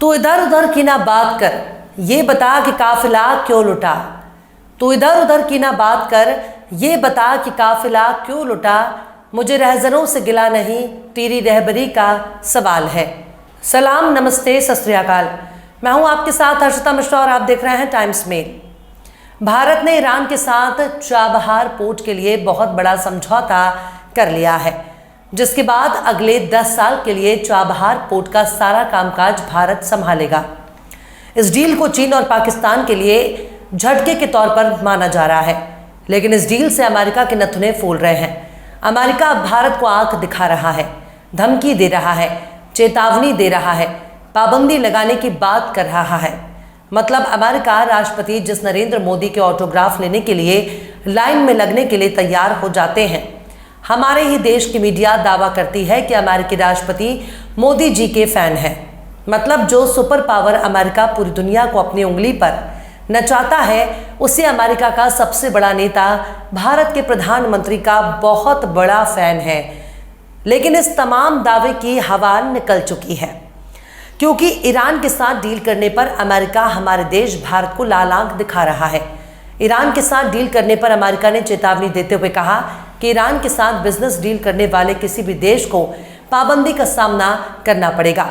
तू इधर उधर की ना बात कर, ये बता कि काफिला क्यों लुटा। तू इधर उधर की ना बात कर, ये बता कि काफिला क्यों लुटा। मुझे रहजनों से गिला नहीं, तेरी रहबरी का सवाल है। सलाम, नमस्ते, सत श्री अकाल। मैं हूं आपके साथ हर्षिता मिश्रा और आप देख रहे हैं टाइम्स मेल। भारत ने ईरान के साथ चाबहार पोर्ट के लिए बहुत बड़ा समझौता कर लिया है, जिसके बाद अगले 10 साल के लिए चाबहार पोर्ट का सारा कामकाज भारत संभालेगा। इस डील को चीन और पाकिस्तान के लिए झटके के तौर पर माना जा रहा है, लेकिन इस डील से अमेरिका के नथुने फूल रहे हैं। अमेरिका अब भारत को आंख दिखा रहा है, धमकी दे रहा है, चेतावनी दे रहा है, पाबंदी लगाने की बात कर रहा है। मतलब अमेरिका राष्ट्रपति जिस नरेंद्र मोदी के ऑटोग्राफ लेने के लिए लाइन में लगने के लिए तैयार हो जाते हैं। हमारे ही देश की मीडिया दावा करती है कि अमेरिकी राष्ट्रपति मोदी जी के फैन हैं। मतलब जो सुपर पावर अमेरिका पूरी दुनिया को अपनी उंगली पर नचाता है, उसे अमेरिका का सबसे बड़ा नेता भारत के प्रधानमंत्री का बहुत बड़ा फैन है। लेकिन इस तमाम दावे की हवा निकल चुकी है, क्योंकि ईरान के साथ डील करने पर अमेरिका हमारे देश भारत को लाल आंख दिखा रहा है। ईरान के साथ डील करने पर अमेरिका ने चेतावनी देते हुए कहा कि ईरान के साथ बिजनेस डील करने वाले किसी भी देश को पाबंदी का सामना करना पड़ेगा।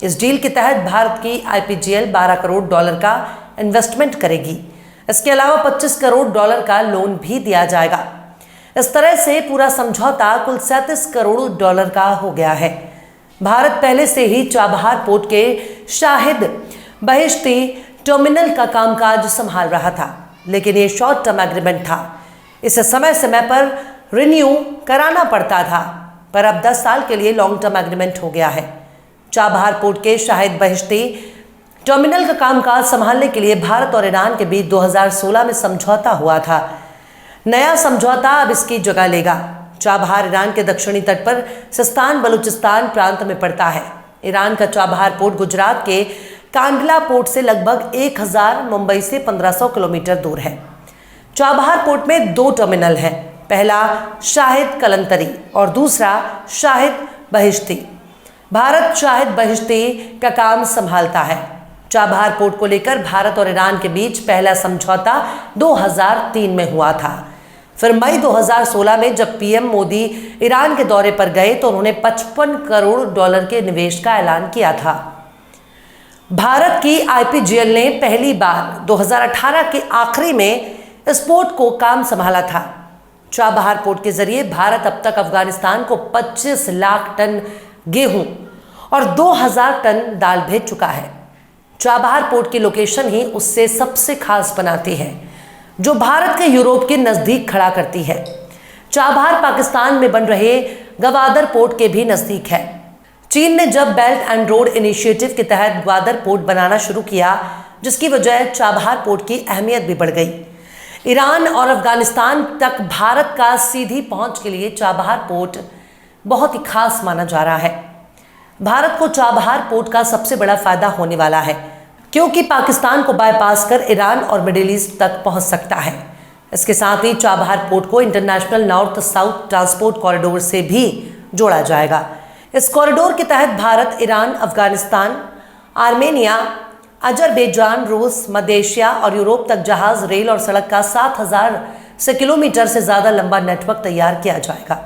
इस डील के तहत भारत की IPGL $12 करोड़ का इन्वेस्टमेंट करेगी। इसके अलावा $25 करोड़ का लोन भी दिया जाएगा। इस तरह से पूरा समझौता कुल $37 करोड़ का हो गया है। भारत पहले से ही चाबहार पोर्ट के शाहिद बहिश्ती टर्मिनल का कामकाज संभाल रहा था, लेकिन ये शॉर्ट टर्म एग्रीमेंट था। इसे समय समय पर रिन्यू कराना पड़ता था, पर अब 10 साल के लिए लॉन्ग टर्म एग्रीमेंट हो गया है। चाबहार पोर्ट के शाहिद बहिश्ती टर्मिनल का कामकाज संभालने के लिए भारत और ईरान के बीच 2016 में समझौता हुआ था। नया समझौता अब इसकी जगह लेगा। चाबहार ईरान के दक्षिणी तट पर सिस्तान बलूचिस्तान प्रांत में पड़ता है। ईरान का चाबहार पोर्ट गुजरात के कांडला पोर्ट से लगभग 1000, मुंबई से 1500 किलोमीटर दूर है। चाबहार पोर्ट में 2 टर्मिनल हैं, पहला शाहिद कलंतरी और दूसरा शाहिद बहिश्ती। भारत शाहिद बहिश्ती का काम संभालता है। चाबहार पोर्ट को लेकर भारत और ईरान के बीच पहला समझौता 2003 में हुआ था। फिर मई 2016 में जब PM मोदी ईरान के दौरे पर गए तो उन्होंने $55 करोड़ के निवेश का ऐलान किया था। भारत की IPGL ने पहली बार 2018 के आखिरी में इस पोर्ट को काम संभाला था। चाबहार पोर्ट के जरिए भारत अब तक अफगानिस्तान को 25 लाख टन गेहूं और 2000 टन दाल भेज चुका है। चाबहार पोर्ट की लोकेशन ही उससे सबसे खास बनाती है, जो भारत के यूरोप के नज़दीक खड़ा करती है। चाबहार पाकिस्तान में बन रहे गवादर पोर्ट के भी नज़दीक है। चीन ने जब बेल्ट एंड रोड इनिशिएटिव के तहत ग्वादर पोर्ट बनाना शुरू किया, जिसकी वजह चाबहार पोर्ट की अहमियत भी बढ़ गई। ईरान और अफगानिस्तान तक भारत का सीधी पहुंच के लिए चाबहार पोर्ट बहुत ही खास माना जा रहा है। भारत को चाबहार पोर्ट का सबसे बड़ा फायदा होने वाला है, क्योंकि पाकिस्तान को बाईपास कर ईरान और मिडिल ईस्ट तक पहुंच सकता है। इसके साथ ही चाबहार पोर्ट को international north south transport corridor से भी जोड़ा जाएगा। इस कॉरिडोर के तहत Bharat, Iran, Afghanistan, Armenia, Azerbaijan, रूस, मध्य एशिया और यूरोप तक जहाज, रेल और सड़क का 7000 किलोमीटर से ज़्यादा लंबा नेटवर्क तैयार किया जाएगा।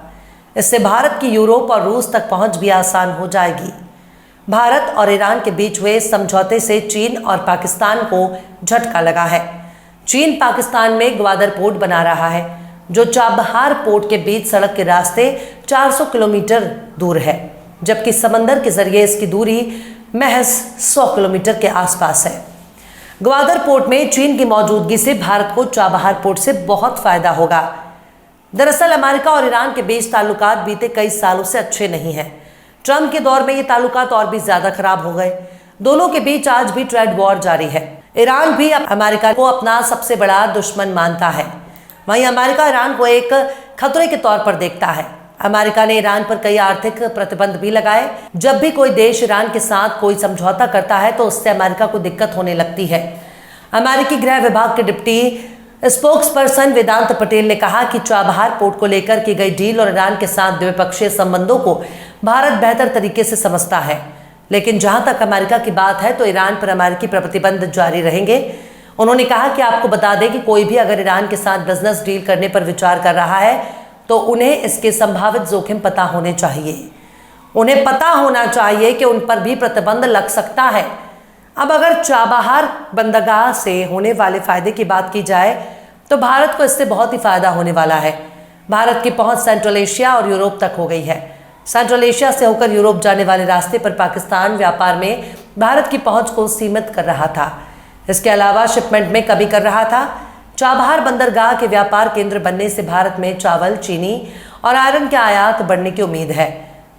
इससे भारत की यूरोप और रूस तक पहुंच भी आसान हो जाएगी। भारत और ईरान के बीच हुए समझौते से चीन और पाकिस्तान को झटका लगा है। चीन पाकिस्तान में ग्वादर पोर्ट बना रहा है, जो चाबहार पोर्ट के बीच सड़क के रास्ते 400 किलोमीटर दूर है, जबकि समंदर के जरिए इसकी दूरी महज 100 किलोमीटर के आसपास है। ग्वादर पोर्ट में चीन की मौजूदगी से भारत को चाबहार पोर्ट से बहुत फायदा होगा। दरअसल अमेरिका और ईरान के बीच ताल्लुकात बीते कई सालों से अच्छे नहीं हैं। ट्रंप के दौर में ये ताल्लुकात और भी ज्यादा खराब हो गए। दोनों के बीच आज भी ट्रेड वॉर जारी है। ईरान भी अमेरिका को अपना सबसे बड़ा दुश्मन मानता है, वहीं अमेरिका ईरान को एक खतरे के तौर पर देखता है। अमेरिका ने ईरान पर कई आर्थिक प्रतिबंध भी लगाए। जब भी कोई देश ईरान के साथ कोई समझौता करता है तो उससे अमेरिका को दिक्कत होने लगती है। अमेरिकी गृह विभाग के डिप्टी स्पोक्सपर्सन वेदांत पटेल ने कहा कि चाबहार पोर्ट को लेकर की गई डील और ईरान के साथ द्विपक्षीय संबंधों को भारत बेहतर तरीके से समझता है। लेकिन जहां तक अमेरिका की बात है तो ईरान पर अमेरिकी प्रतिबंध जारी रहेंगे। उन्होंने कहा कि आपको बता दें कि कोई भी अगर ईरान के साथ बिजनेस डील करने पर विचार कर रहा है तो उन्हें इसके संभावित जोखिम पता होने चाहिए। उन्हें पता होना चाहिए कि उन पर भी प्रतिबंध लग सकता है। अब अगर चाबहार बंदरगाह से होने वाले फायदे की बात की जाए तो भारत को इससे बहुत ही फायदा होने वाला है। भारत की पहुंच सेंट्रल एशिया और यूरोप तक हो गई है। सेंट्रल एशिया से होकर यूरोप जाने वाले रास्ते पर पाकिस्तान व्यापार में भारत की पहुंच को सीमित कर रहा था। इसके अलावा शिपमेंट में कमी कर रहा था। चाबहार बंदरगाह के व्यापार केंद्र बनने से भारत में चावल, चीनी और आयरन के आयात बढ़ने की उम्मीद है।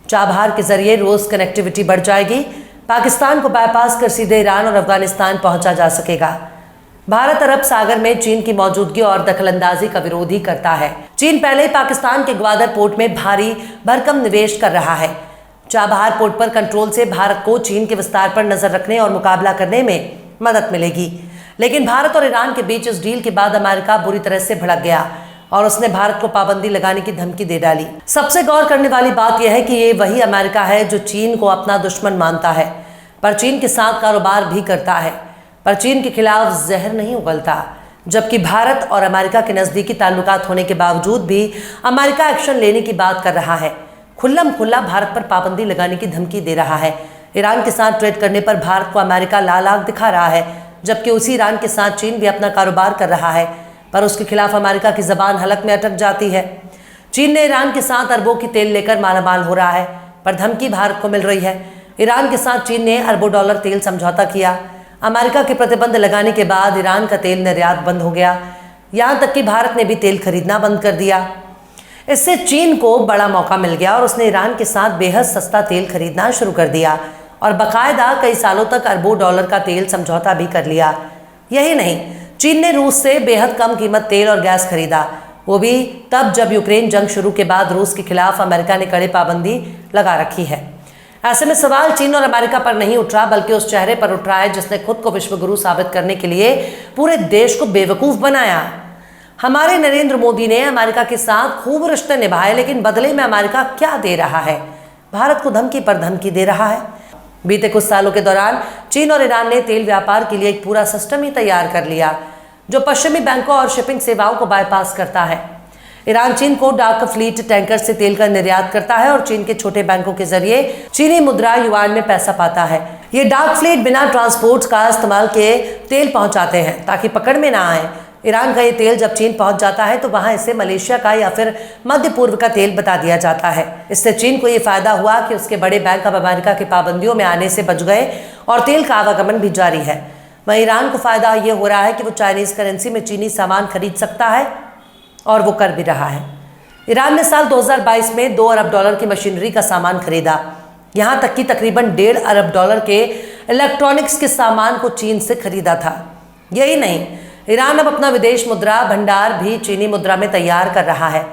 चाबहार के जरिए रोज कनेक्टिविटी बढ़ जाएगी। पाकिस्तान को बाईपास कर सीधे ईरान और अफगानिस्तान पहुंचा जा सकेगा। भारत अरब सागर में चीन की मौजूदगी और दखलंदाजी का विरोध ही करता है। चीन पहले ही पाकिस्तान के ग्वादर पोर्ट में भारी भरकम निवेश कर रहा है। चाबहार पोर्ट पर कंट्रोल से भारत को चीन के विस्तार पर नजर रखने और मुकाबला करने में मदद मिलेगी। लेकिन भारत और ईरान के बीच इस डील के बाद अमेरिका बुरी तरह से भड़क गया और उसने भारत को पाबंदी लगाने की धमकी दे डाली। सबसे गौर करने वाली बात यह है कि ये वही अमेरिका है जो चीन को अपना दुश्मन मानता है, पर चीन के साथ कारोबार भी करता है, पर चीन के खिलाफ जहर नहीं उगलता। जबकि भारत और अमेरिका के नज़दीकी ताल्लुकात होने के बावजूद भी अमेरिका एक्शन लेने की बात कर रहा है। खुल्लम खुल्ला भारत पर पाबंदी लगाने की धमकी दे रहा है। ईरान के साथ ट्रेड करने पर भारत को अमेरिका लाल आंख दिखा रहा है, जबकि उसी ईरान के साथ चीन भी अपना कारोबार कर रहा है, पर उसके खिलाफ अमेरिका की जबान हलक में अटक जाती है। चीन ने ईरान के साथ अरबों की तेल लेकर मालामाल हो रहा है, पर धमकी भारत को मिल रही है। ईरान के साथ चीन ने अरबों डॉलर तेल समझौता किया। अमेरिका के प्रतिबंध लगाने के बाद ईरान का तेल निर्यात बंद हो गया। यहाँ तक कि भारत ने भी तेल खरीदना बंद कर दिया। इससे चीन को बड़ा मौका मिल गया और उसने ईरान के साथ बेहद सस्ता तेल खरीदना शुरू कर दिया और बाकायदा कई सालों तक अरबों डॉलर का तेल समझौता भी कर लिया। यही नहीं, चीन ने रूस से बेहद कम कीमत तेल और गैस खरीदा, वो भी तब जब यूक्रेन जंग शुरू के बाद रूस के खिलाफ अमेरिका ने कड़ी पाबंदी लगा रखी है। ऐसे में सवाल चीन और अमेरिका पर नहीं उठ रहा, बल्कि उस चेहरे पर उठ रहा है जिसने खुद को विश्वगुरु साबित करने के लिए पूरे देश को बेवकूफ़ बनाया। हमारे नरेंद्र मोदी ने अमेरिका के साथ खूब रिश्ते निभाए, लेकिन बदले में अमेरिका क्या दे रहा है? भारत को धमकी पर धमकी दे रहा है। बीते कुछ सालों के दौरान चीन और ईरान ने तेल व्यापार के लिए एक पूरा सिस्टम ही तैयार कर लिया, जो पश्चिमी बैंकों और शिपिंग सेवाओं को बाईपास करता है। ईरान चीन को डार्क फ्लीट टैंकर से तेल का निर्यात करता है और चीन के छोटे बैंकों के जरिए चीनी मुद्रा युआन में पैसा पाता है। ये डार्क फ्लीट बिना ट्रांसपोर्ट का इस्तेमाल के तेल पहुंचाते हैं ताकि पकड़ में ना आए। ईरान का ये तेल जब चीन पहुंच जाता है तो वहां इसे मलेशिया का या फिर मध्य पूर्व का तेल बता दिया जाता है। इससे चीन को ये फायदा हुआ कि उसके बड़े बैंक अब अमेरिका की पाबंदियों में आने से बच गए और तेल का आवागमन भी जारी है। वहीं ईरान को फायदा ये हो रहा है कि वो चाइनीज करेंसी में चीनी सामान खरीद सकता है और वो कर भी रहा है। ईरान ने साल 2022 में 2 अरब डॉलर की मशीनरी का सामान खरीदा। यहाँ तक कि तकरीबन 1.5 अरब डॉलर के इलेक्ट्रॉनिक्स के सामान को चीन से खरीदा था। यही नहीं, ईरान अब अपना विदेश मुद्रा भंडार भी चीनी मुद्रा में तैयार कर रहा है।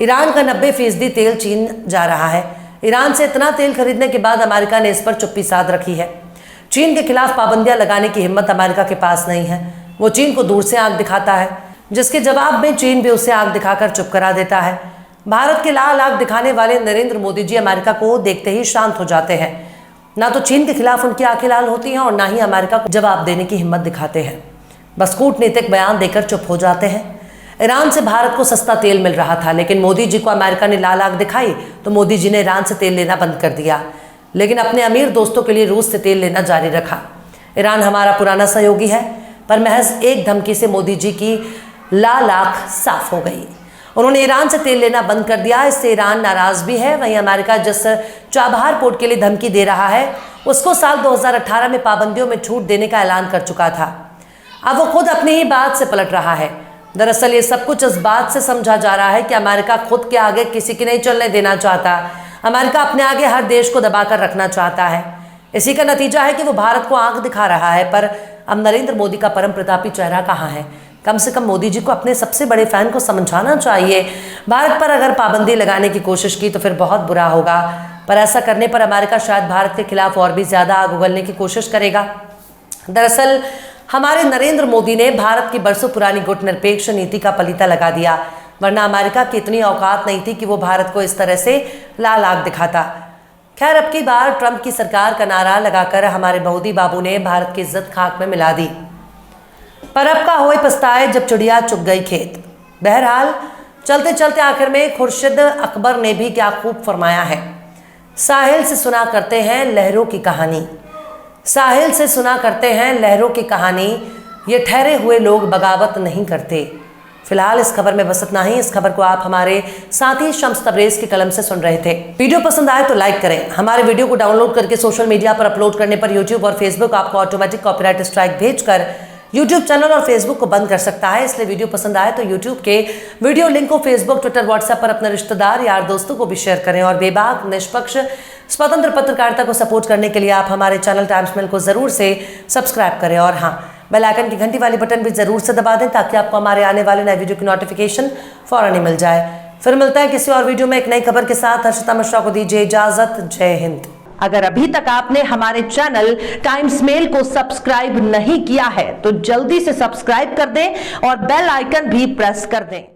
ईरान का 90% तेल चीन जा रहा है। ईरान से इतना तेल खरीदने के बाद अमेरिका ने इस पर चुप्पी साध रखी है। चीन के खिलाफ पाबंदियां लगाने की हिम्मत अमेरिका के पास नहीं है। वो चीन को दूर से आंख दिखाता है, जिसके जवाब में चीन भी उसे आंख दिखाकर चुप करा देता है। भारत के लाल आंख दिखाने वाले नरेंद्र मोदी जी अमेरिका को देखते ही शांत हो जाते हैं। ना तो चीन के खिलाफ उनकी आंखें लाल होती हैं और ना ही अमेरिका को जवाब देने की हिम्मत दिखाते हैं। बस कूटनीतिक बयान देकर चुप हो जाते हैं। ईरान से भारत को सस्ता तेल मिल रहा था, लेकिन मोदी जी को अमेरिका ने लाल आंख दिखाई तो मोदी जी ने ईरान से तेल लेना बंद कर दिया, लेकिन अपने अमीर दोस्तों के लिए रूस से तेल लेना जारी रखा। ईरान हमारा पुराना सहयोगी है, पर महज एक धमकी से मोदी जी की लाल आंख साफ हो गई। उन्होंने ईरान से तेल लेना बंद कर दिया। इससे ईरान नाराज भी है। वहीं अमेरिका जिस चाबहार पोर्ट के लिए धमकी दे रहा है, उसको साल 2018 में पाबंदियों में छूट देने का ऐलान कर चुका था। अब वो खुद अपनी ही बात से पलट रहा है। दरअसल ये सब कुछ इस बात से समझा जा रहा है कि अमेरिका खुद के आगे किसी की नहीं चलने देना चाहता। अमेरिका अपने आगे हर देश को दबाकर रखना चाहता है। इसी का नतीजा है कि वो भारत को आंख दिखा रहा है। पर अब नरेंद्र मोदी का परम प्रतापी चेहरा कहाँ है? कम से कम मोदी जी को अपने सबसे बड़े फैन को समझाना चाहिए। भारत पर अगर पाबंदी लगाने की कोशिश की तो फिर बहुत बुरा होगा, पर ऐसा करने पर अमेरिका शायद भारत के खिलाफ और भी ज़्यादा आग उगलने की कोशिश करेगा। दरअसल हमारे नरेंद्र मोदी ने भारत की बरसों पुरानी गुटनिरपेक्ष नीति का पलीता लगा दिया, वरना अमेरिका की इतनी औकात नहीं थी कि वो भारत को इस तरह से लाल आंख दिखाता। खैर, अब की बार ट्रंप की सरकार का नारा लगाकर हमारे मोदी बाबू ने भारत की इज्जत खाक में मिला दी। पर अब का होए पछताए जब चिड़िया चुग गई खेत। बहरहाल, चलते चलते आखिर में खुर्शीद अकबर ने भी क्या खूब फरमाया है। साहिल से सुना करते हैं लहरों की कहानी, साहिल से सुना करते हैं लहरों की कहानी, ये ठहरे हुए लोग बगावत नहीं करते। फिलहाल इस खबर में बस इतना ही। इस खबर को आप हमारे साथी शम्स तबरेज की कलम से सुन रहे थे। वीडियो पसंद आए तो लाइक करें। हमारे वीडियो को डाउनलोड करके सोशल मीडिया पर अपलोड करने पर यूट्यूब और फेसबुक आपको ऑटोमेटिक कॉपीराइट स्ट्राइक भेजकर यूट्यूब चैनल और फेसबुक को बंद कर सकता है। इसलिए वीडियो पसंद आए तो यूट्यूब के वीडियो लिंक को फेसबुक, ट्विटर, व्हाट्सएप पर अपने रिश्तेदार, यार, दोस्तों को भी शेयर करें। और बेबाक, निष्पक्ष, स्वतंत्र पत्रकारिता को सपोर्ट करने के लिए आप हमारे चैनल टाइम्स मेल को जरूर से सब्सक्राइब करें। और हाँ, बेल आइकन की घंटी वाली बटन भी जरूर से दबा दें ताकि आपको हमारे आने वाले नए वीडियो की नोटिफिकेशन फौरन ही मिल जाए। फिर मिलता है किसी और वीडियो में एक नई खबर के साथ। हर्षिता मिश्रा को दीजिए इजाजत। जय हिंद। अगर अभी तक आपने हमारे चैनल टाइम्स मेल को सब्सक्राइब नहीं किया है तो जल्दी से सब्सक्राइब कर दें और बेल आइकन भी प्रेस कर दें।